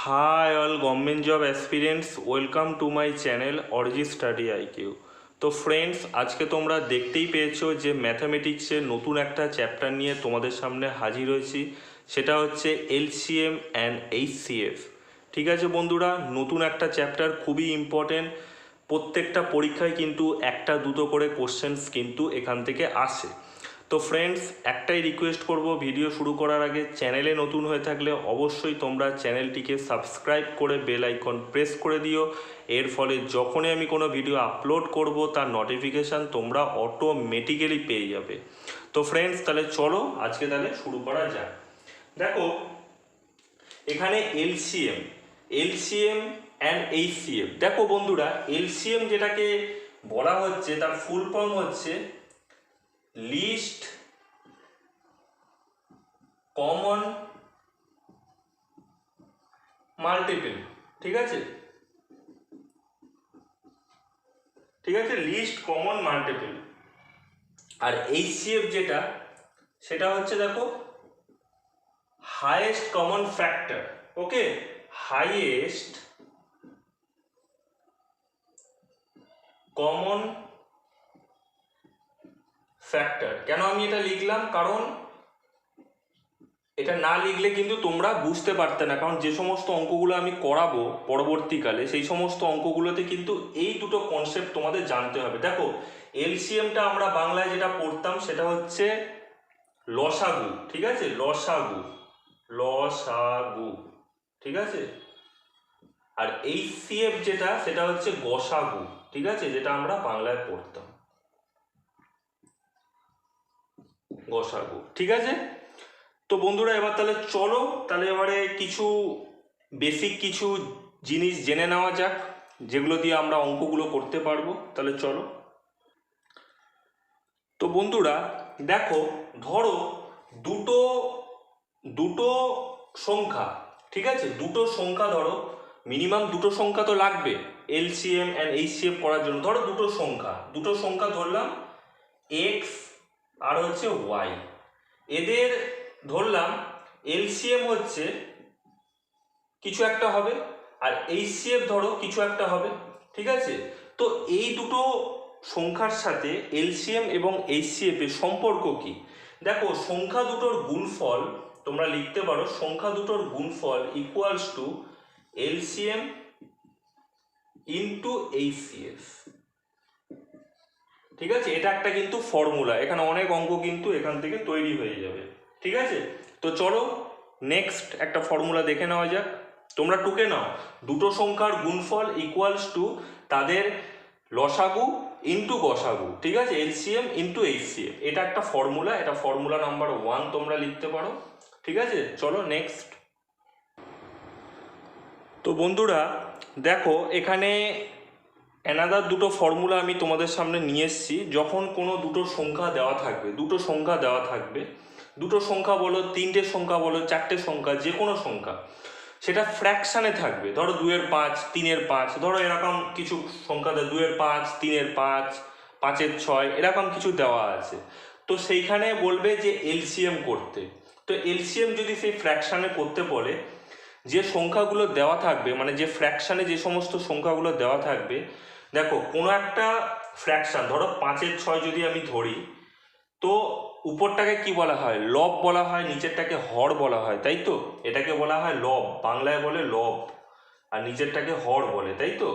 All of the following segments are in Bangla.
Hi all government job aspirants, welcome to my channel Orji Study IQ। তো ফ্রেন্ডস, আজকে তোমরা দেখতেই পেয়েছো যে ম্যাথামেটিক্সের নতুন একটা চ্যাপ্টার নিয়ে তোমাদের সামনে হাজির হয়েছি। সেটা হচ্ছে এলসিএম অ্যান্ড এইচসিএফ। ঠিক আছে বন্ধুরা, নতুন একটা চ্যাপ্টার, খুবই ইম্পর্টেন্ট। প্রত্যেকটা পরীক্ষায় কিন্তু একটা দুটো করে কোশ্চেন্স কিন্তু এখান থেকে আসে। তো ফ্রেন্ডস, একটাই রিকোয়েস্ট করব, ভিডিও শুরু করার আগে চ্যানেলে নতুন হয়ে থাকলে অবশ্যই তোমরা চ্যানেলটিকে সাবস্ক্রাইব করে বেল আইকন প্রেস করে দিও। এর ফলে যখনই আমি কোনো ভিডিও আপলোড করব তার নোটিফিকেশান তোমরা অটোমেটিক্যালি পেয়ে যাবে। তো ফ্রেন্ডস, তাহলে চলো আজকে তাহলে শুরু করা যাক। দেখো এখানে এলসিএম অ্যান্ড এইচসিএফ। দেখো বন্ধুরা, এলসিএম যেটাকে বলা হচ্ছে তার ফুল ফর্ম হচ্ছে লিস্ট কমন মাল্টিপল। ঠিক আছে, লিস্ট কমন মাল্টিপল। আর এইচসিএফ যেটা, সেটা হচ্ছে দেখো হাইয়েস্ট কমন ফ্যাক্টর। ওকে, হাইয়েস্ট কমন ফ্যাক্টর। কেন আমি এটা লিখলাম? কারণ এটা না লিখলে কিন্তু তোমরা বুঝতে পারতে না, কারণ যে সমস্ত অঙ্কগুলো আমি করাবো পরবর্তীকালে সেই সমস্ত অঙ্কগুলোতে কিন্তু এই দুটো কনসেপ্ট তোমাদের জানতে হবে। দেখো এলসিএমটা আমরা বাংলায় যেটা পড়তাম সেটা হচ্ছে লসাগু। ঠিক আছে, লসাগু। ঠিক আছে। আর এইচসিএফ যেটা, সেটা হচ্ছে গসাগু। ঠিক আছে, যেটা আমরা বাংলায় পড়তাম গসাগু। ঠিক আছে। তো বন্ধুরা, এবার তাহলে চলো তাহলে এবারে কিছু বেসিক কিছু জিনিস জেনে নেওয়া যাক, যেগুলো দিয়ে আমরা অঙ্কগুলো করতে পারবো। তাহলে চলো। তো বন্ধুরা দেখো, ধরো দুটো দুটো সংখ্যা। ঠিক আছে, দুটো সংখ্যা ধরো, মিনিমাম দুটো সংখ্যা তো লাগবে এলসিএম অ্যান্ড এইচসিএফ করার জন্য। ধরো দুটো সংখ্যা ধরলাম এক্স আর হচ্ছে ওয়াই। এদের ধরলাম এলসিএম হচ্ছে কিছু একটা হবে, আর এইচসিএফ ধরো কিছু একটা হবে। ঠিক আছে, তো এই দুটো সংখ্যার সাথে এলসিএম এবং এইচসিএফ এর সম্পর্ক কি? দেখো, সংখ্যা দুটোর গুণফল তোমরা লিখতে পারো, সংখ্যা দুটোর গুণফল equals to LCM into HCF. ঠিক আছে, এটা একটা কিন্তু ফর্মুলা, এখানে অনেক অঙ্ক কিন্তু এখান থেকে তৈরি হয়ে যাবে। ঠিক আছে, তো চলো নেক্সট একটা ফর্মুলা দেখে নেওয়া যাক। তোমরা টুকে নাও, দুটো সংখ্যার গুণফল ইকুয়ালস টু তাদের লসাগু ইন্টু গসাগু। ঠিক আছে, এলসিএম ইন্টু এইচসিএফ, এটা একটা ফর্মুলা, এটা ফর্মুলা নাম্বার 1 তোমরা লিখতে পারো। ঠিক আছে, চলো নেক্সট। তো বন্ধুরা দেখো, এখানে অ্যানাদার দুটো ফর্মুলা আমি তোমাদের সামনে নিয়ে এসেছি। যখন কোনো দুটো সংখ্যা দেওয়া থাকবে, দুটো সংখ্যা বলো, তিনটে সংখ্যা বলো, চারটে সংখ্যা, যে কোনো সংখ্যা, সেটা ফ্র্যাকশানে থাকবে। ধরো 2-এর 5, 3-এর 5, ধরো এরকম কিছু সংখ্যা দেয়, 2-এর 5, 3-এর 5, 5-এর 6, এরকম কিছু দেওয়া আছে। তো সেইখানে বলবে যে এলসিএম করতে। তো এলসিএম যদি সেই ফ্র্যাকশানে করতে বলে, যে সংখ্যাগুলো দেওয়া থাকবে, মানে যে ফ্র্যাকশানে যে সমস্ত সংখ্যাগুলো দেওয়া থাকবে, দেখো কোনো একটা ফ্র্যাকশান, ধরো 5-এর 6 যদি আমি ধরি, তো উপরটাকে কি বলা হয়? লব বলা হয়, নিচেরটাকে হর বলা হয়, তাই তো? এটাকে বলা হয় লব, বাংলায় বলে লব, আর নিচেরটাকে হর বলে, তাই তো?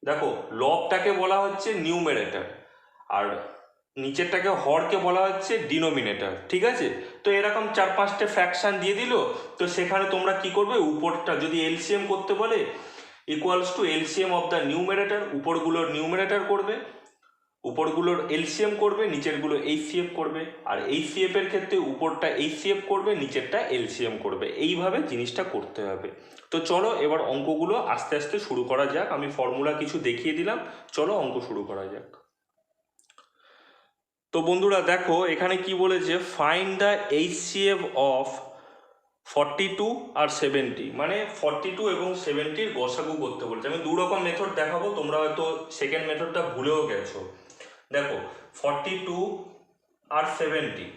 দেখো, লবটাকে বলা হচ্ছে নিউমেরেটর, আর নিচেরটাকে হরকে বলা হচ্ছে ডিনোমিনেটর। ঠিক আছে, তো এরকম 4-5টে ফ্র্যাকশান দিয়ে দিল। তো সেখানে তোমরা কি করবে, উপরটা যদি এলসিএম করতে বলে equals to LCM of the numerator, উপরগুলোর নিউমেরেটর করবে, উপরগুলোর এলসিএম করবে, নিচেরগুলো এইচসিএফ করবে। আর এইচসিএফ এর ক্ষেত্রে উপরটা এইচসিএফ করবে, নিচেরটা এলসিএম করবে। এইভাবে জিনিসটা করতে হবে। তো চলো এবার অঙ্কগুলো আস্তে আস্তে শুরু করা যাক। আমি ফর্মুলা কিছু দেখিয়ে দিলাম, চলো অঙ্ক শুরু করা যাক। তো বন্ধুরা দেখো, এখানে কি বলেছে, ফাইন্ড দ্য এইচসিএফ অফ 42 আর 70, মানে 42 এবং 70-র গসাগু করতে বলছে। আমি 2 রকম মেথড দেখাবো, তোমরা হয়তো সেকেন্ড মেথডটা ভুলেও গেছো। দেখো 42 আর 70,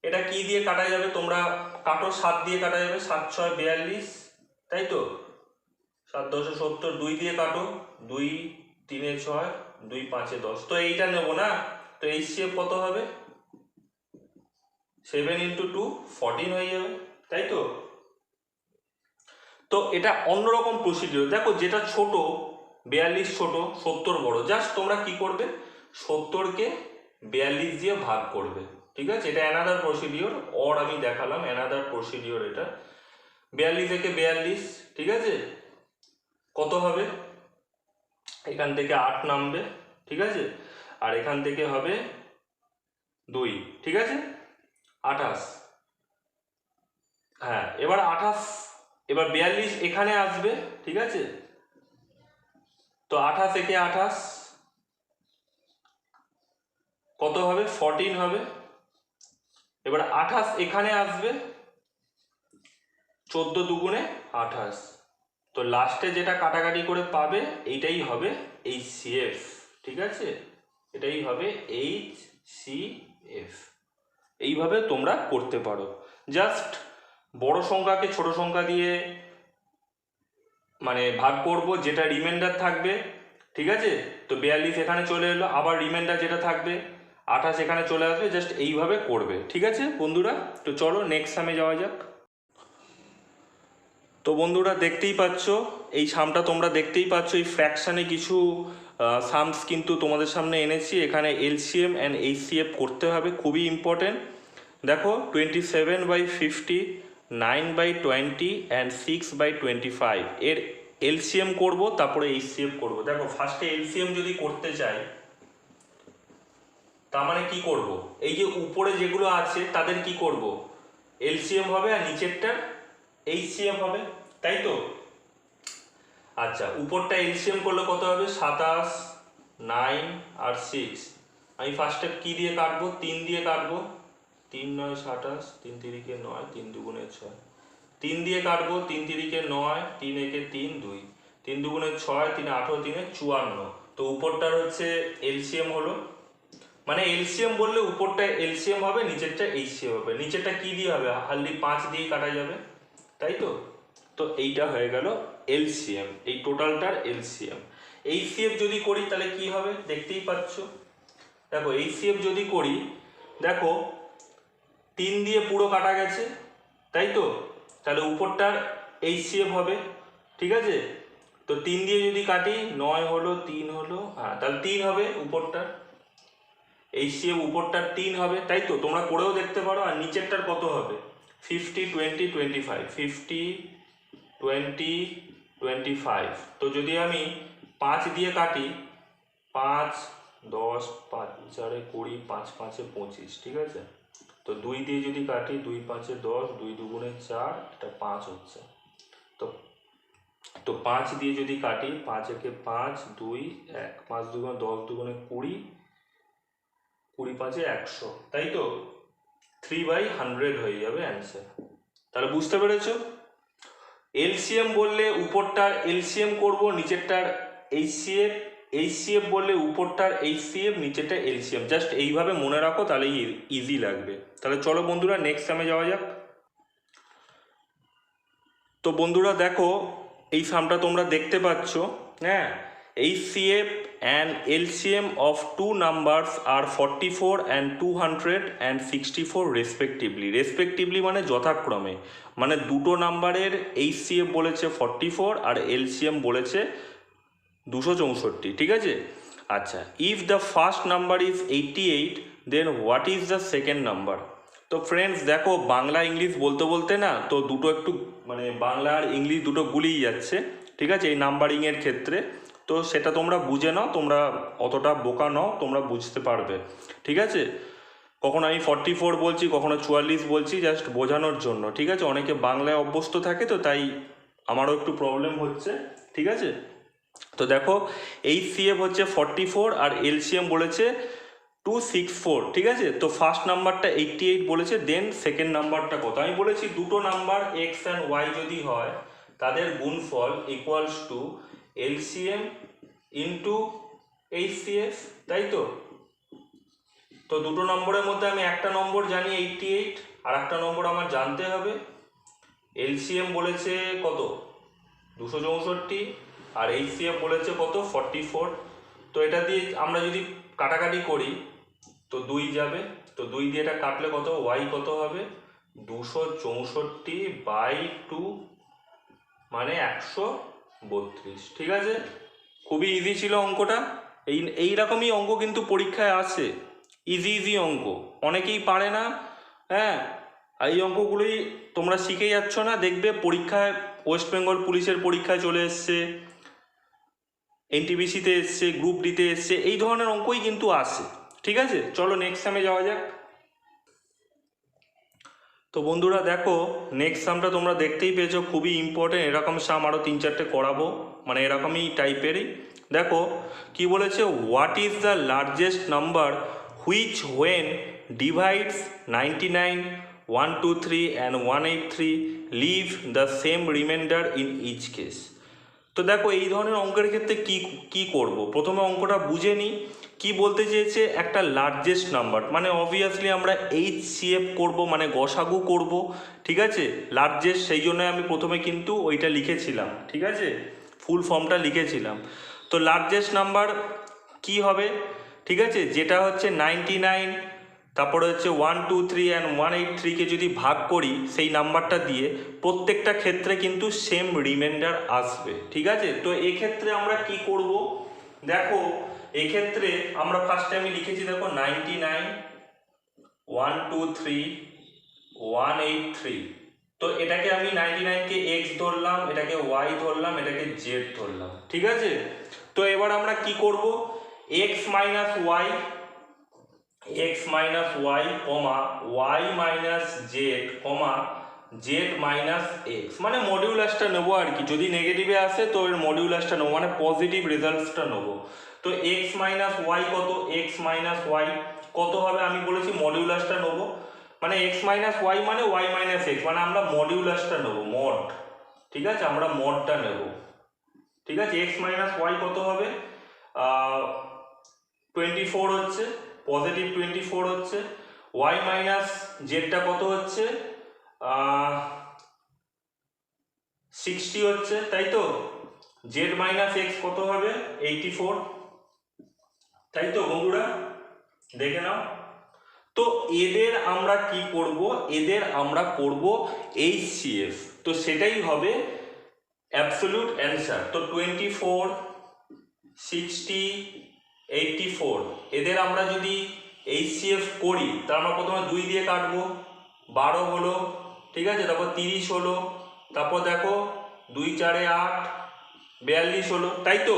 এটা কি দিয়ে কাটা যাবে? তোমরা কাটো, 7 দিয়ে কাটা যাবে, 7 6 42, তাই তো? 7 10 70, 2 দিয়ে কাটো, 2 3 6, 2 5 10, তো এইটা নেব না? তো HCF কত হবে? 7 × 2 14 হয়ে যাবে, তাই তো? তো এটা অন্যরকম প্রসিডিওর। দেখো যেটা ছোট 42 ছোট, 70 বড়, জাস্ট তোমরা কি করবে, 70কে 42 দিয়ে ভাগ করবে, ঠিক আছে? এটা অ্যানাদার প্রসিডিওর, অর আমি দেখালাম, অ্যানাদার প্রসিডিওর এটা। 42 একে 42, ঠিক আছে? কত হবে? এখান থেকে 8 নামবে, ঠিক আছে? আর এখান থেকে হবে 2, ঠিক আছে? 28। হ্যাঁ, এবার 28, এবার 42 এখানে আসবে, ঠিক আছে? তো 28 একে 28 কত হবে? 14 হবে। এবার 28 এখানে আসবে, 14 দুগুণে 28। তো লাস্টে যেটা কাটাকাটি করে পাবে এইটাই হবে HCF, ঠিক আছে? এটাই হবে HCF। এইভাবে তোমরা করতে পারো। জাস্ট বড় সংখ্যাকে ছোট সংখ্যা দিয়ে মানে ভাগ করব, যেটা রিমাইন্ডার থাকবে, ঠিক আছে? তো 42 এখানে চলে এলো, আবার রিমাইন্ডার যেটা থাকবে 28 এখানে চলে আসবে, জাস্ট এইভাবে করবে, ঠিক আছে বন্ধুরা? তো চলো নেক্সট সামে যাওয়া যাক। তো বন্ধুরা দেখতেই পাচ্ছ, এই সামটা তোমরা দেখতেই পাচ্ছ, এই ফ্র্যাকশানে কিছু সামস কিন্তু তোমাদের সামনে এনেছি। এখানে LCM অ্যান্ড HCF করতে হবে, খুবই ইম্পর্টেন্ট। দেখো 27/50, 9/20 অ্যান্ড 6/25 এর LCM করব, তারপরে HCF করব। দেখো ফার্স্টে LCM যদি করতে চাই, তার মানে কি করব, এই যে উপরে যেগুলো আছে তাদের কি করব, LCM হবে, আর নিচেরটার HCF হবে, তাই তো? আচ্ছা, উপরটা LCM করলে কত হবে? 27, 9 আর 6। আমি ফার্স্টে কি দিয়ে কাটবো? 3 দিয়ে কাটবো। 3 9 27, 3 3 9, 3 2 6। 3 দিয়ে কাটবো, 3 3 9, 3 1 3 2, 3 2 6, 3 18, 3 54। তো উপরটার হচ্ছে LCM হলো, মানে LCM বললে উপরটা LCM হবে, নিচেরটা HCF হবে। নিচেরটা কি দিয়ে হবে? হার্ডলি 5 দিয়ে কাটা যাবে, তাই তো? তো এইটা হয়ে গেল LCM, এই টোটালটার LCM। HCF যদি করি তাহলে কি হবে দেখতেই পাচ্ছ। দেখো HCF যদি করি, দেখো 3 দিয়ে পুরো কাটা গেছে, তাই তো? তাহলে উপরটার HCF হবে, ঠিক আছে? তো 3 দিয়ে যদি কাটি, 9 হলো, 3 হলো, হ্যাঁ তাহলে 3 হবে উপরটার HCF, উপরটার 3 হবে, তাই তো? তোমরা করেও দেখতে পারো। আর নিচেরটার কত হবে? 50 20 25, 50 20 25। তো যদি আমি 5 দিয়ে কাটি, 5 10, 5 4 20, 5 5 25, ঠিক আছে? তো 2 দিয়ে যদি কাটি, 2 5 10, 2 2 4, এটা 5 হচ্ছে। তো তো 5 দিয়ে যদি কাটি, 5 একে 5, 2 1, 5 2 10, 2 20, 20 5 100, তাই তো? 3/100 হয়ে যাবে অ্যান্সার। তাহলে বুঝতে পেরেছো? LCM বললে উপরটার LCM করব, নিচেরটার HCF, HCF বললে উপরটার HCF, নিচেরটার LCM। জাস্ট এইভাবে মনে রাখো, তাহলে ইজি লাগবে। তাহলে চলো বন্ধুরা নেক্সট সামে যাওয়া যাক। তো বন্ধুরা দেখো, এই সামটা তোমরা দেখতে পাচ্ছ, হ্যাঁ? HCF and LCM of two numbers are 44 and 264 respectively মানে যথাক্রমে, মানে দুটো নাম্বারের HCF বলেছে 44 আর LCM বলেছে 264, ঠিক আছে? আচ্ছা, if the first number is 88, then what is the second number? তো ফ্রেন্ডস দেখো, বাংলা ইংলিশ বলতে বলতে না, তো দুটো একটু মানে বাংলা আর ইংলিশ দুটো গুলিয়ে যাচ্ছে, ঠিক আছে, এই নাম্বারিংয়ের ক্ষেত্রে। তো সেটা তোমরা বুঝে নাও, তোমরা অতটা বোকা নও, তোমরা বুঝতে পারবে, ঠিক আছে? কখনো আমি 44 বলছি, কখনো 44 বলছি, জাস্ট বোঝানোর জন্য, ঠিক আছে? অনেকে বাংলায় অভ্যস্ত থাকে, তো তাই আমারও একটু প্রবলেম হচ্ছে, ঠিক আছে? তো দেখো HCF হচ্ছে 44 আর LCM বলেছে 264, ঠিক আছে? তো ফার্স্ট নাম্বারটা 88 বলেছে, দেন সেকেন্ড নাম্বারটা কত? আমি বলেছি দুটো নাম্বার X অ্যান্ড Y যদি হয়, তাদের গুণফল equals to LCM into HCF, তাই তো? তো দুটো নম্বরের মধ্যে আমি একটা নম্বর জানি 88, আর একটা নম্বর আমার জানতে হবে। LCM বলেছে কত? 264, আর HCF বলেছে কত 44। তো এটা দিয়ে আমরা যদি কাটাকাটি করি তো 2 যাবে, তো 2 দিয়ে এটা কাটলে কত y কত হবে 264/2 মানে 132। ঠিক আছে, খুবই ইজি ছিল অঙ্কটা। এইরকমই অঙ্ক কিন্তু পরীক্ষায় আসে, ইজি অঙ্ক, অনেকেই পারে না। হ্যাঁ, এই অঙ্কগুলোই তোমরা শিখে যাচ্ছ না, দেখবে পরীক্ষায় ওয়েস্ট বেঙ্গল পুলিশের পরীক্ষায় চলে এসছে, এনটিপিসিতে এসছে, গ্রুপ ডিতে এসছে, এই ধরনের অঙ্কই কিন্তু আসে। ঠিক আছে, চলো নেক্সট সামে যাওয়া যাক। তো বন্ধুরা দেখো, নেক্সট সামটা তোমরা দেখতেই পেয়েছো, খুবই ইম্পর্টেন্ট। এরকম সাম আরও 3-4টে করাবো, মানে এরকমই টাইপেরই। দেখো কি বলেছে, what is the largest number which when divides 99, 123 and 183 leave the same remainder in each case. তো দেখো এই ধরনের অঙ্কের ক্ষেত্রে কি করব, প্রথমে অঙ্কটা বুঝে নিই। কি বলতে চেয়েছে, একটা লার্জেস্ট নাম্বার মানে অবভিয়াসলি আমরা HCF করব, মানে গসাগু করব। ঠিক আছে, লার্জেস্ট, সেই জন্য আমি প্রথমে কিন্তু ওইটা লিখেছিলাম। ঠিক আছে, ফুল ফর্মটা লিখেছিলাম। তো লার্জেস্ট নাম্বার কি হবে, ঠিক আছে, যেটা হচ্ছে 99, তারপরে হচ্ছে 123 অ্যান্ড 183কে যদি ভাগ করি সেই নাম্বারটা দিয়ে, প্রত্যেকটা ক্ষেত্রে কিন্তু সেম রিমাইন্ডার আসবে। ঠিক আছে, তো এক্ষেত্রে আমরা কি করব, দেখো এক্ষেত্রে আমরা ফার্স্টে আমি লিখেছি, দেখো 99, 123, 183। তো এটাকে আমি 99কে x ধরলাম, এটাকে y ধরলাম, এটাকে z ধরলাম। ঠিক আছে, তো এবার আমরা কি করব, x minus y, x minus y comma y minus z comma z minus x, মানে মডিউলাসটা নেবো আর কি। যদি নেগেটিভে আসে তো এর মডিউলাসটা নেবো, মানে পজিটিভ রেজাল্টসটা নেবো। তো এক্স মাইনাস ওয়াই কত, এক্স মাইনাস ওয়াই কত হবে, আমি বলেছি মডিউলাসটা নেবো, মানে এক্স মাইনাস ওয়াই মানে ওয়াই মাইনাস এক্স, মানে আমরা মডিউলাসটা নেবো, মড। ঠিক আছে, আমরা মডটা নেব। ঠিক আছে, এক্স মাইনাস ওয়াই কত হবে 24 হচ্ছে, পজিটিভ 24 হচ্ছে। ওয়াই মাইনাস জেডটা কত হচ্ছে 60 হচ্ছে, তাই তো। জেড মাইনাস এক্স কত হবে 84, তাই তো বন্ধুরা, দেখে নাও। তো এদের আমরা কি করব, এদের আমরা করব HCF, তো সেটাই হবে অ্যাবসলিউট অ্যান্সার। তো 24, 60, 84 এদের আমরা যদি HCF করি, তার আমরা প্রথমে 2 দিয়ে কাটবো, 12 হলো। ঠিক আছে, তারপর 30 হলো, তারপর দেখো 2 4 8, 42 হলো, তাই তো।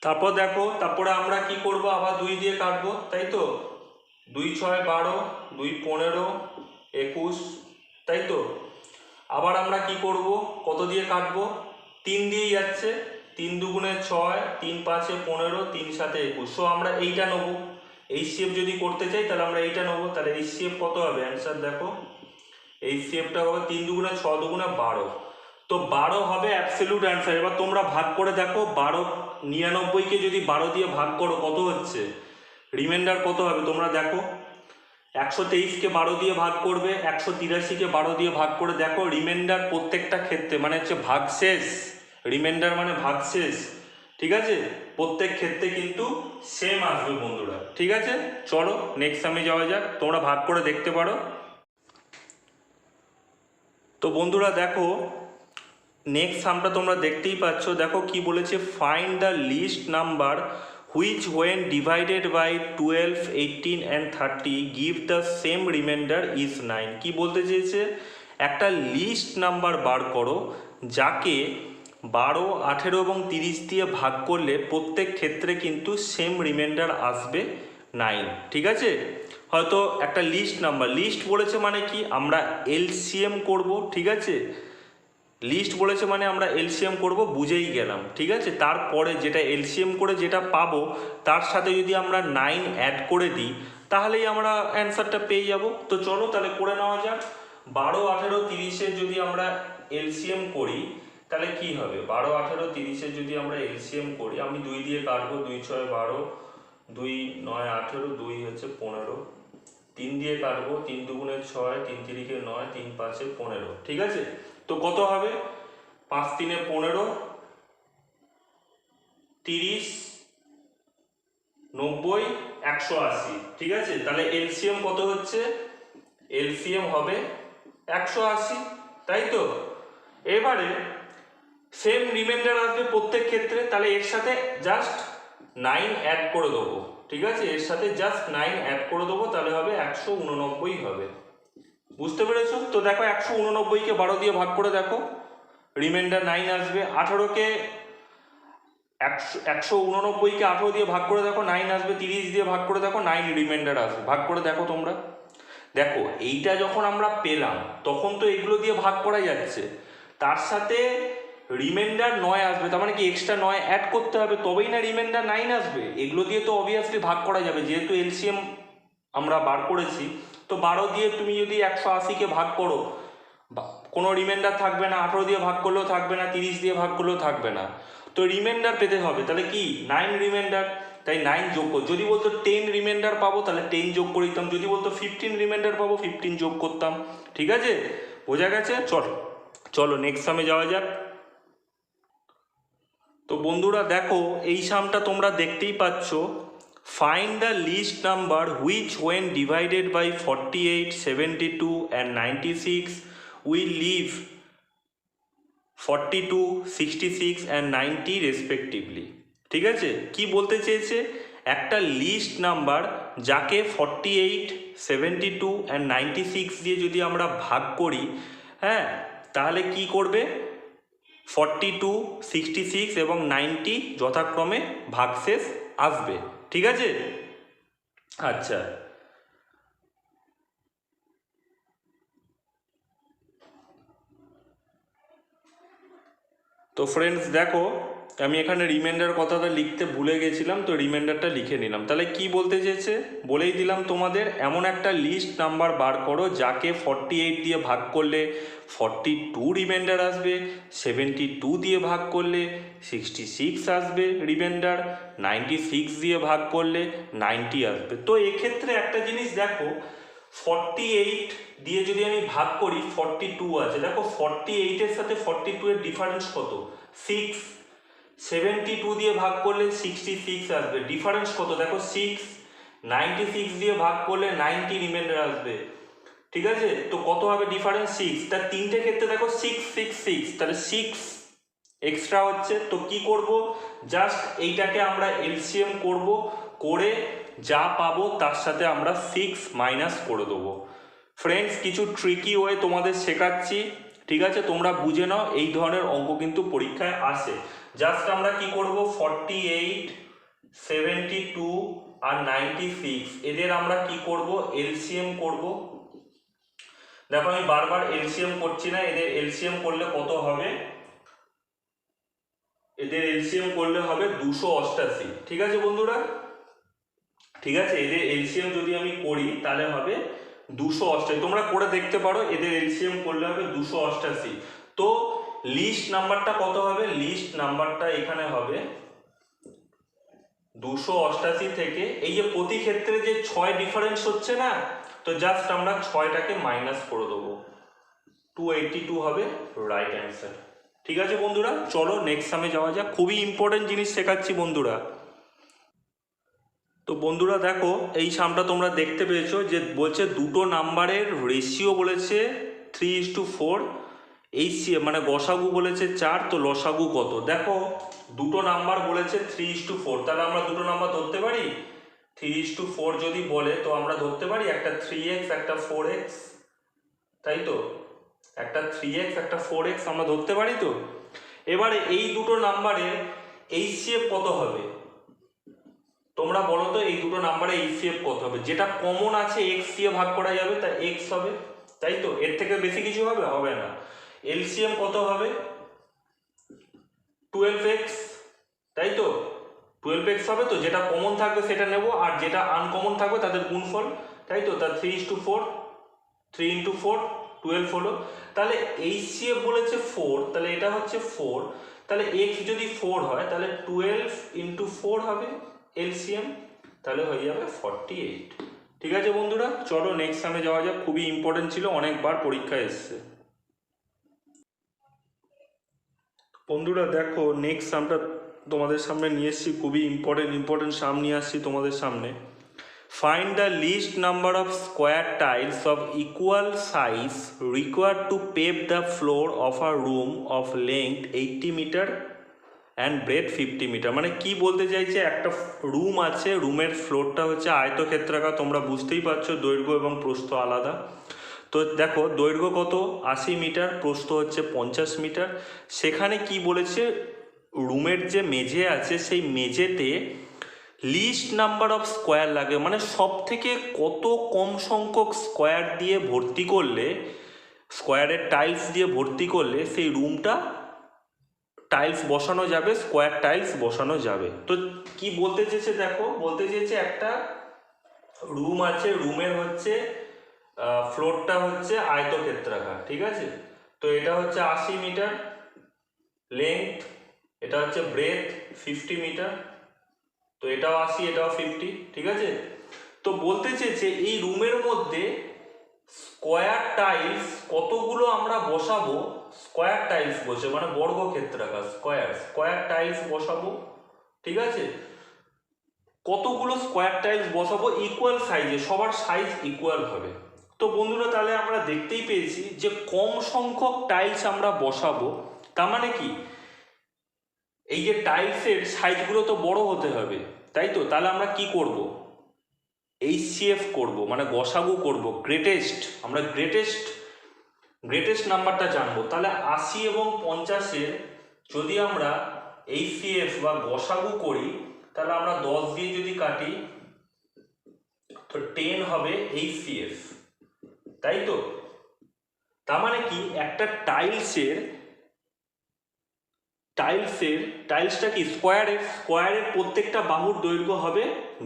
তারপর দেখো, তারপরে আমরা কি করব, আবার 2 দিয়ে কাটবো, তাই তো। 2 6 12, 2 15, 21, তাই তো। আবার আমরা কি করব, কত দিয়ে কাটবো, 3 দিয়েই যাচ্ছে, 3 দুগুণে 6, 3 5 15, 3 7 21। সো আমরা এইটা নেবো, HCF যদি করতে চাই তাহলে আমরা এইটা নেবো। তাহলে HCF কত হবে, অ্যান্সার দেখো, HCFটা হবে 3 দুগুণে 6 দুগুণে 12, তো 12 হবে অ্যাবসলিউট অ্যান্সার। এবার তোমরা ভাগ করে দেখো, 99কে যদি 12 দিয়ে ভাগ করো কত হচ্ছে, রিমাইন্ডার কত হবে তোমরা দেখো। 123কে 12 দিয়ে ভাগ করবে, 183কে 12 দিয়ে ভাগ করে দেখো, রিমাইন্ডার প্রত্যেকটা ক্ষেত্রে মানে হচ্ছে ভাগশেষ, রিমাইন্ডার মানে ভাগশেষ। ঠিক আছে, প্রত্যেক ক্ষেত্রে কিন্তু সেম আসবে বন্ধুরা। ঠিক আছে, চলো নেক্সট সামে যাওয়া যাক, তোমরা ভাগ করে দেখতে পারো। তো বন্ধুরা দেখো, নেক্সট সামটা তোমরা দেখতেই পাচ্ছ, দেখো কি বলেছে, find the least number which when divided by 12, 18 and 30 give the same remainder is 9। কি বলতে চেয়েছে, একটা লিস্ট নাম্বার বার করো যাকে 12, 18 এবং 30 দিয়ে ভাগ করলে প্রত্যেক ক্ষেত্রে কিন্তু সেম রিমাইন্ডার আসবে 9। ঠিক আছে, হয়তো একটা লিস্ট নাম্বার, লিস্ট বলেছে মানে কি, আমরা LCM করব। ঠিক আছে, লিস্ট বলেছে মানে আমরা LCM করব, বুঝেই গেলাম। ঠিক আছে, তারপরে যেটা LCM করে যেটা পাবো তার সাথে যদি আমরা 9 অ্যাড করে দিই তাহলেই আমরা অ্যান্সারটা পেয়ে যাব। তো চলো তাহলে করে নেওয়া যাক। 12, 18, 30-এর যদি আমরা LCM করি তাহলে কি হবে, 12, 18, 30-এর যদি আমরা LCM করি, আমি 2 দিয়ে কাটবো, 2 6 12, 2 9 18, 2 হচ্ছে 15, 3 দিয়ে কাটবো, 3 দুগুণে 6, 3 3 9, 3 5 15। ঠিক আছে, তো তো কত হবে 5 3 15 30 90 180, ঠিক আছে। তাহলে এলসিএম কত হচ্ছে, এলসিএম হবে 180, তাই তো। এবারে সেম রিমাইন্ডার আসবে প্রত্যেক ক্ষেত্রে, তাহলে এর সাথে জাস্ট 9 অ্যাড করে দেবো, ঠিক আছে, এর সাথে জাস্ট 9 অ্যাড করে দেবো, তাহলে হবে 189 হবে। বুঝতে পেরেছো তো? দেখো 189কে 12 দিয়ে ভাগ করে দেখো, রিমাইন্ডার 9 আসবে। 18কে 189কে 18 দিয়ে ভাগ করে দেখো 9 আসবে। 30 দিয়ে ভাগ করে দেখো 9 রিমাইন্ডার আসবে। ভাগ করে দেখো তোমরা, দেখো এইটা যখন আমরা পেলাম তখন তো এগুলো দিয়ে ভাগ করা যাচ্ছে, তার সাথে রিমাইন্ডার 9 আসবে, তার মানে কি এক্সট্রা 9 অ্যাড করতে হবে, তবেই না রিমাইন্ডার 9 আসবে। এগুলো দিয়ে তো অবভিয়াসলি ভাগ করা যাবে, যেহেতু এলসিএম আমরা বার করেছি। তো 12 দিয়ে তুমি যদি 180কে ভাগ করো, কোনো রিমাইন্ডার থাকবে না। 18 দিয়ে ভাগ করলেও থাকবে না, 30 দিয়ে ভাগ করলেও থাকবে না। তো রিমাইন্ডার পেতে হবে, তাহলে কি 9 রিমাইন্ডার, তাই 9 যোগ কর। যদি বলতো 10 রিমাইন্ডার পাবো, তাহলে 10 যোগ করে দিতাম। যদি বলতো 15 রিমাইন্ডার পাবো, 15 যোগ করতাম, ঠিক আছে। বোঝা গেছে? চলো নেক্সট সামে যাওয়া যাক। তো বন্ধুরা দেখো এই সামটা তোমরা দেখতেই পাচ্ছ, find the least number which when divided by 48, 72 and 96 will leave 42, 66 and 90 respectively. ঠিক আছে, কি বলতে চেয়েছে, একটা লিস্ট নাম্বার যাকে 48, 72 অ্যান্ড 96 দিয়ে যদি আমরা ভাগ করি, হ্যাঁ, তাহলে কি করবে, 42, 66 এবং 90 যথাক্রমে ভাগশেষ আসবে, ঠিক আছে। আচ্ছা, তো ফ্রেন্ডস দেখো আমি এখানে রিমাইন্ডার কথাটা লিখতে ভুলে গেছিলাম, তো রিমাইন্ডারটা লিখে নিলাম। তাহলে কি বলতে চেয়েছে বলেই দিলাম তোমাদের, এমন একটা লিস্ট নাম্বার বার করো যাকে 48 দিয়ে ভাগ করলে 42 রিমাইন্ডার আসবে, 72 দিয়ে ভাগ করলে 66 আসবে রিমাইন্ডার, 96 দিয়ে ভাগ করলে 90 আসবে। তো এক্ষেত্রে একটা জিনিস দেখো, 48 দিয়ে যদি আমি ভাগ করি 42 আছে, দেখো 48 এর সাথে 42 এর ডিফারেন্স কত, 6। 72 দিয়ে ভাগ করলে 66 আসবে, ডিফারেন্স কত দেখো 6। 96 দিয়ে ভাগ করলে 90 রিমাইন্ডার আসবে, ঠিক আছে। তো কত হবে ডিফারেন্স 6, তার তিনটে ক্ষেত্রে দেখো 6 6 6, তাহলে 6 এক্সট্রা হচ্ছে। তো কি করব, জাস্ট এইটাকে আমরা এলসিএম করব, করে যা পাবো তার সাথে আমরা 6 মাইনাস করে দেবো। ফ্রেন্ডস কিছু ট্রিকি ওয়ে তোমাদের শেখাচ্ছি, ঠিক আছে, তোমরা বুঝে নাও, এই ধরনের অঙ্ক কিন্তু পরীক্ষায় আসে। জাস্ট আমরা কি করব, 48, 72 আর 96 এদের আমরা কি করব, এলসিএম করব। দেখো আমি বারবার এলসিএম করছি না, এদের এলসিএম করলে কত হবে, এদের এলসিএম করলে হবে 288, ঠিক আছে বন্ধুরা, ঠিক আছে। এদের এলসিএম যদি আমি করি তাহলে হবে 288, তোমরা করে দেখতে পারো, এদের এলসিএম করলে হবে 288। তো লিস্ট নাম্বারটা কত হবে, লিস্ট নাম্বারটা এখানে হবে 288 থেকে, এই যে প্রতি ক্ষেত্রে যে 6 ডিফারেন্স হচ্ছে না, তো জাস্ট আমরা 6টাকে মাইনাস করে দেবো, 282 হবে রাইট অ্যান্সার। ঠিক আছে বন্ধুরা, চলো নেক্সট সামে যাওয়া যাক, খুবই ইম্পর্টেন্ট জিনিস শেখাচ্ছি বন্ধুরা। তো বন্ধুরা দেখো এই সামটা তোমরা দেখতে পেয়েছো, যে বলছে দুটো নাম্বারের রেশিও বলেছে 3:4, এইচসিএফ মানে গসাগু বলেছে 4, তো লসাগু কত। দেখো দুটো নাম্বার বলেছে 3:4, তাহলে আমরা দুটো নাম্বার ধরতে পারি। 3:4 যদি বলে তো আমরা ধরতে পারি একটা 3x একটা 4x, তাই তো, একটা 3x একটা 4x আমরা ধরতে পারি তো। এবারে এই দুটো নাম্বারের এইচসিএফ কত হবে, তোমরা বলো তো, এই দুটো নাম্বারে এইচসিএফ কত হবে। যেটা কমন আছে এক্স দিয়ে ভাগ করা যাবে, তাই এক্স হবে, তাই তো, এর থেকে বেশি কিছু হবে, হবে না। এলসিএম কত হবে 12x, তাই তো, 12x হবে। তো যেটা কমন থাকবে সেটা নেব, আর যেটা আনকমন থাকবে তাদের গুণফল, তাই তো। তা 3:4, 3 × 4 12 হলো। তাহলে এইচসিএফ বলেছে 4, তাহলে এটা হচ্ছে 4, তাহলে x যদি 4 হয় তাহলে 12 × 4 হবে এলসিএম, তাহলে হয়ে যাবে 48। ঠিক আছে বন্ধুরা, চলো নেক্সট সামে যাওয়া যাক, খুবই ইম্পর্টেন্ট ছিল, অনেকবার পরীক্ষায় এসছে। বন্ধুরা দেখো, নেক্সট সামটা তোমাদের সামনে নিয়ে এসেছি, খুবই ইম্পর্টেন্ট সাম নিয়ে আসছি তোমাদের সামনে। Find the least number of square tiles of equal size required to pave the floor of a room of length 80 metre and breadth 50 metre. মানে কি বলতে চাইছে, একটা রুম আছে, রুমের ফ্লোরটা হচ্ছে আয়তক্ষেত্রাকার, তোমরা বুঝতেই পারছো দৈর্ঘ্য এবং প্রস্থ আলাদা। তো দেখো দৈর্ঘ্য কত 80 মিটার, প্রস্থ হচ্ছে 50 মিটার। সেখানে কি বলেছে, রুমের যে মেঝে আছে সেই মেঝেতে লিস্ট নাম্বার অফ স্কোয়ার লাগে, মানে সব থেকে কত কম সংখ্যক স্কোয়ার দিয়ে ভর্তি করলে, স্কোয়ারের টাইলস দিয়ে ভর্তি করলে সেই রুমটা টাইলস বসানো যাবে, স্কোয়ার টাইলস বসানো যাবে। তো কি বলতে চেয়েছে দেখো, বলতে চেয়েছে একটা রুম আছে, রুমের হচ্ছে ফ্লোরটা হচ্ছে আয়তক্ষেত্রাকার, ঠিক আছে। তো এটা হচ্ছে 80 মিটার লেংথ, এটা হচ্ছে ব্রেথ 50 মিটার, তো এটাও 80 এটাও 50, ঠিক আছে। তো বলতে চেয়েছে এই রুমের মধ্যে স্কোয়ার টাইলস কতগুলো আমরা বসাবো, স্কোয়ার টাইলস বসে মানে বর্গক্ষেত্রাকার স্কোয়ার টাইলস বসাবো, ঠিক আছে। কতগুলো স্কোয়ার টাইলস বসাবো ইকুয়াল সাইজে, সবার সাইজ ইকুয়াল হবে। তো বন্ধুরা তাহলে আমরা দেখতেই পেয়েছি যে কম সংখ্যক টাইলস আমরা বসাবো, তার মানে কি এই যে টাইলসের সাইজগুলো তো বড় হতে হবে, তাই তো। তাহলে আমরা কি করব, HCF করব, মানে গসাগু করব, আমরা গ্রেটেস্ট নাম্বারটা জানবো। তাহলে 80 এবং 50-এর যদি আমরা HCF বা গসাগু করি, তাহলে আমরা 10 দিয়ে যদি কাটি তো 10 হবে HCF, তাই তো। তার মানে কি একটা টাইলসটা কি স্কোয়ারের প্রত্যেকটা বাহুর দৈর্ঘ্য হবে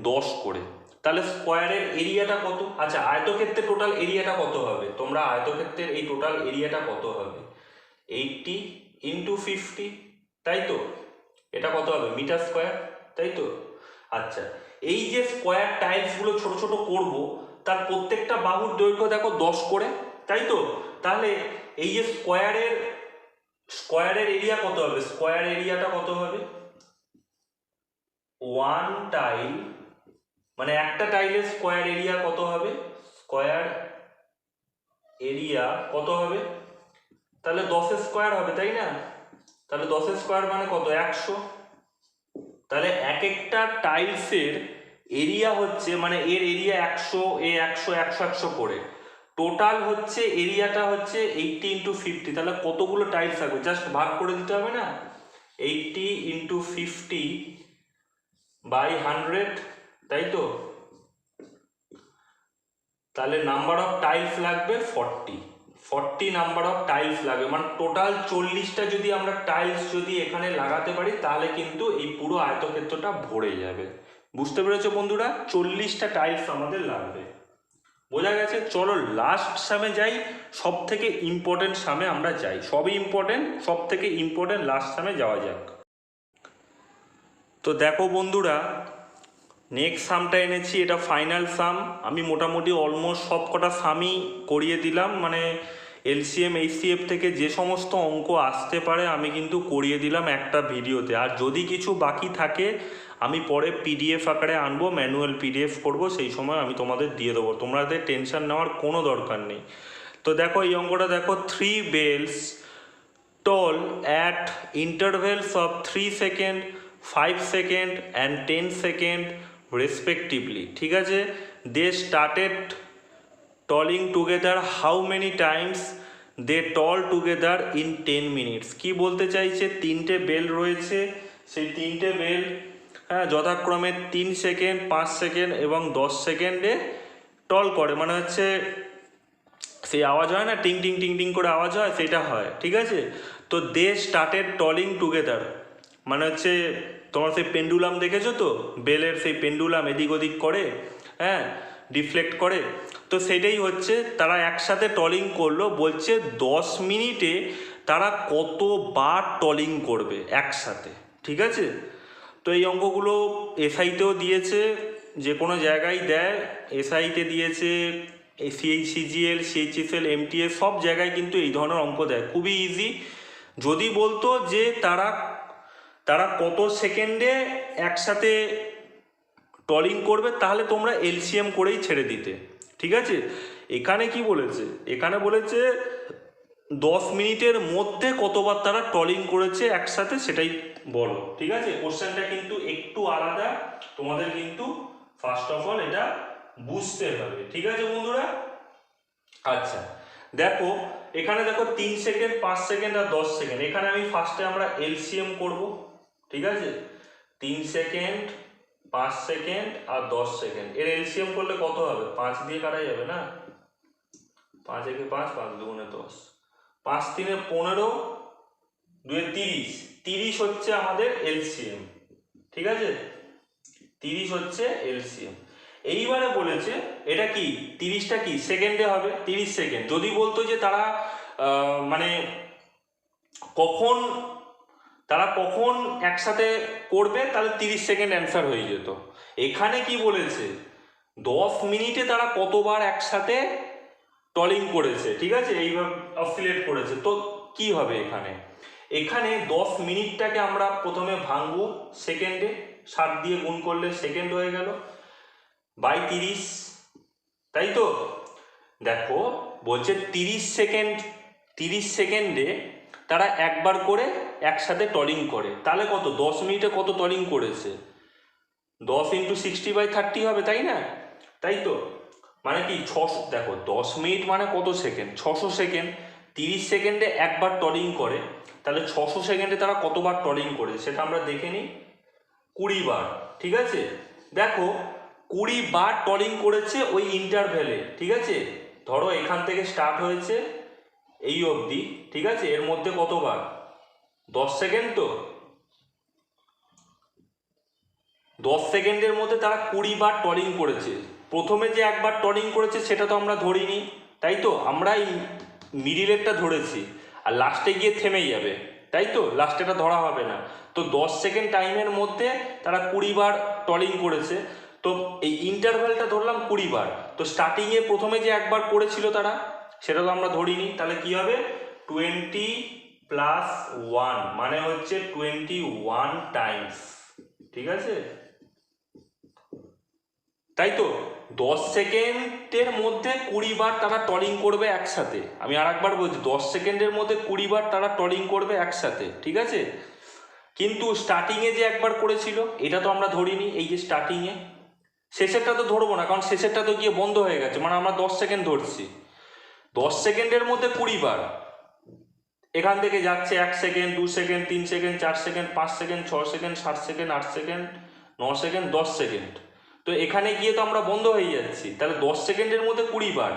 10 করে। তাহলে স্কোয়ারের এরিয়াটা কত, আচ্ছা আয়তক্ষেত্রের টোটাল এরিয়াটা কত হবে, তোমরা আয়তক্ষেত্রের এই টোটাল এরিয়াটা কত হবে 80 ইন্টু 50, তাই তো। এটা কত হবে মিটার স্কোয়ার, তাই তো। আচ্ছা এই যে স্কোয়ার টাইলসগুলো ছোট ছোট করব, তার প্রত্যেকটা বাহুর দৈর্ঘ্য দেখো 10 করে, তাই তো। তাহলে এই যে স্কোয়ারের এরিয়া কত হবে, স্কোয়ার এরিয়াটা কত হবে 1 টাইল, মানে একটা টাইলের স্কোয়ার এরিয়া কত হবে, স্কোয়ার এরিয়া কত হবে, তাহলে 10 স্কোয়ার হবে, তাই না। তাহলে 10 স্কোয়ার মানে কত 100। তাহলে এক একটা টাইলসের এরিয়া হচ্ছে, মানে এর এরিয়া 100, 100 100 100 করে, টোটাল হচ্ছে এরিয়াটা হচ্ছে 80 ইন্টু 50। তাহলে কতগুলো টাইলস থাকবে, জাস্ট ভাগ করে দিতে হবে না, 80 ইন্টু 50 বাই 100, তাই তো। তাহলে নাম্বার অফ টাইলস লাগবে 40 নাম্বার অফ টাইলস লাগবে, মানে টোটাল 40টা যদি আমরা টাইলস যদি এখানে লাগাতে পারি, তাহলে কিন্তু এই পুরো আয়তক্ষেত্রটা ভরে যাবে। বুঝতে পেরেছো বন্ধুরা, 40টা টাইলস আমাদের লাগবে, বোঝা গেছে। চলো লাস্ট সামে যাই, সব থেকে ইম্পর্টেন্ট সামে আমরা যাই, সবই ইম্পর্টেন্ট, সব থেকে ইম্পর্টেন্ট লাস্ট সামে যাওয়া যাক। তো দেখো বন্ধুরা, নেক্সট সামটা এনেছি, এটা ফাইনাল সাম। আমি মোটামুটি অলমোস্ট সব কটা সামই করিয়ে দিলাম, মানে LCM HCF থেকে যে সমস্ত অঙ্ক আসতে পারে আমি কিন্তু করিয়ে দিলাম একটা ভিডিওতে। আর যদি কিছু বাকি থাকে আমি পরে PDF আকারে আনবো, ম্যানুয়াল PDF করব, সেই সময় আমি তোমাদের দিয়ে দেবো, তোমাদের টেনশন নেওয়ার কোনো দরকার নেই। তো দেখো এই অঙ্কটা দেখো, 3 bells toll at intervals of 3 seconds, 5 seconds and 10 seconds respectively, ঠিক আছে। they started tolling together, how many times they toll together in 10 minutes। কি বলতে চাইছে, 3টে বেল রয়েছে, সেই 3টে বেল যথাক্রমে 3 সেকেন্ড, 5 সেকেন্ড এবং 10 সেকেন্ডে টল করে, মানে হচ্ছে সেই আওয়াজ হয় না, টিং টিং টিং টিং করে আওয়াজ হয়, সেটা হয়, ঠিক আছে। তো দে স্টার্টেড টলিং টুগেদার, মানে হচ্ছে তোমার সেই পেন্ডুলাম দেখেছো তো, বেলের সেই পেন্ডুলাম এদিক ওদিক করে, ডিফ্লেক্ট করে, তো সেটাই হচ্ছে তারা একসাথে টলিং করলো। বলছে 10 মিনিটে তারা কতবার টলিং করবে একসাথে, ঠিক আছে। তো এই অঙ্কগুলো SI-তেও দিয়েছে, যে কোনো জায়গায় দেয়, SI-তে দিয়েছে, CGL, CHSL, MTS সব জায়গায় কিন্তু এই ধরনের অঙ্ক দেয়, খুবই ইজি। যদি বলতো যে তারা কত সেকেন্ডে একসাথে টলিং করবে, তাহলে তোমরা এলসিএম করেই ছেড়ে দিতে, ঠিক আছে। এখানে কি বলেছে, এখানে বলেছে 10 মিনিটের মধ্যে কতবার তারা টলিং করেছে একসাথে সেটাই বলো, ঠিক আছে। কোশ্চেনটা কিন্তু একটু আলাদা, তোমাদের কিন্তু ফার্স্ট অফ অল এটা বুঝতে হবে, ঠিক আছে বন্ধুরা। আচ্ছা দেখো, এখানে দেখো 3 সেকেন্ড, 5 সেকেন্ড আর 10 সেকেন্ড। এখানে আমি ফার্স্টে আমরা এলসিএম করব, ঠিক আছে। 3 সেকেন্ড, 5 সেকেন্ড আর 10 সেকেন্ড, এর এলসিএম করলে কত হবে? 5 দিয়ে কাটা যাবে না, 5 একে 5, 5 দুগুণে 10, 5 3 15, 2 30, 30 হচ্ছে আমাদের এলসিএম, ঠিক আছে। 30 হচ্ছে এলসিএম। এইবারে বলেছে এটা কি 30টা কি সেকেন্ডে হবে, 30 সেকেন্ড। যদি বলতো যে তারা মানে কখন একসাথে করবে, তাহলে 30 সেকেন্ড অ্যান্সার হয়ে যেত। এখানে কি বলেছে 10 মিনিটে তারা কতবার একসাথে টলিং করেছে, ঠিক আছে, এইভাবে অসিলেট করেছে। তো কি হবে এখানে 10 মিনিটটাকে আমরা প্রথমে ভাঙবো সেকেন্ডে, 60 দিয়ে গুণ করলে সেকেন্ড হয়ে গেল, বাই 30, তাই তো। দেখো বলছে 30 সেকেন্ডে তারা একবার করে একসাথে টলিং করে, তাহলে কত 10 মিনিটে কত টলিং করেছে? 10 × 60/30 হবে, তাই না? তাই তো, মানে কি 600, দেখো 10 মিনিট মানে কত সেকেন্ড? 600 সেকেন্ড। 30 সেকেন্ডে একবার টলিং করে, তাহলে 600 সেকেন্ডে তারা কতবার টলিং করে সেটা আমরা দেখে নিই। 20 বার, ঠিক আছে। দেখো 20 বার টলিং করেছে ওই ইন্টারভ্যালে, ঠিক আছে। ধরো এখান থেকে স্টার্ট হয়েছে এই অবধি, ঠিক আছে, এর মধ্যে কতবার? 10 সেকেন্ড। তো 10 সেকেন্ডের মধ্যে তারা 20 বার টলিং করেছে। প্রথমে যে একবার টলিং করেছে সেটা তো আমরা ধরিনি, তাই তো, আমরা এই মিডিলেরটা ধরেছি, আর লাস্টে গিয়ে থেমে যাবে, তাই তো, লাস্টেটা ধরা হবে না। তো 10 সেকেন্ড টাইমের মধ্যে তারা 20 বার টলিং করেছে, তো এই ইন্টারভ্যালটা ধরলাম 20 বার। তো স্টার্টিংয়ে প্রথমে যে একবার করেছিল তারা, সেটা তো আমরা ধরিনি, তাহলে কি হবে 20 + 1 মানে হচ্ছে 21 টাইমস, ঠিক আছে। তাই তো 10 সেকেন্ডের মধ্যে 20 বার তারা টলিং করবে একসাথে। আমি আর একবার বলছি, 10 সেকেন্ডের মধ্যে 20 বার তারা টলিং করবে একসাথে, ঠিক আছে। কিন্তু স্টার্টিংয়ে যে একবার করেছিল এটা তো আমরা ধরিনি, এই যে স্টার্টিংয়ে, শেষেরটা তো ধরবো না, কারণ শেষেরটা তো গিয়ে বন্ধ হয়ে গেছে, মানে আমরা 10 সেকেন্ড ধরছি। 10 সেকেন্ডের মধ্যে 20 বার এখান থেকে যাচ্ছে, 1 second, 2 second, 3 second, 4 second, 5 second, 6 second, 7 second, 8 second, 9 second, 10 second. তো এখানে গিয়ে তো আমরা বন্ধ হয়ে যাচ্ছি, তাহলে 10 সেকেন্ডের মধ্যে 20 বার,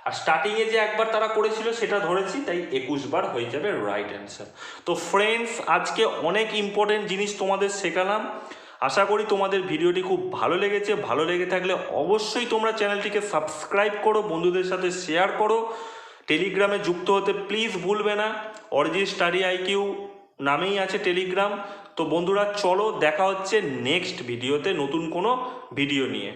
আর স্টার্টিংয়ে যে একবার তারা করেছিল সেটা ধরেছি, তাই 21 বার হয়ে যাবে রাইট অ্যান্সার। তো ফ্রেন্ডস, আজকে অনেক ইম্পর্টেন্ট জিনিস তোমাদের শেখালাম। আশা করি তোমাদের ভিডিওটি খুব ভালো লেগেছে। ভালো লেগে থাকলে অবশ্যই তোমরা চ্যানেলটিকে সাবস্ক্রাইব করো, বন্ধুদের সাথে শেয়ার করো, টেলিগ্রামে যুক্ত হতে প্লিজ ভুলবে না। অরিজিৎ স্টাডি আইকিউ নামেই আছে টেলিগ্রাম। তো বন্ধুরা চলো দেখা হচ্ছে নেক্সট ভিডিওতে নতুন কোনো ভিডিও নিয়ে।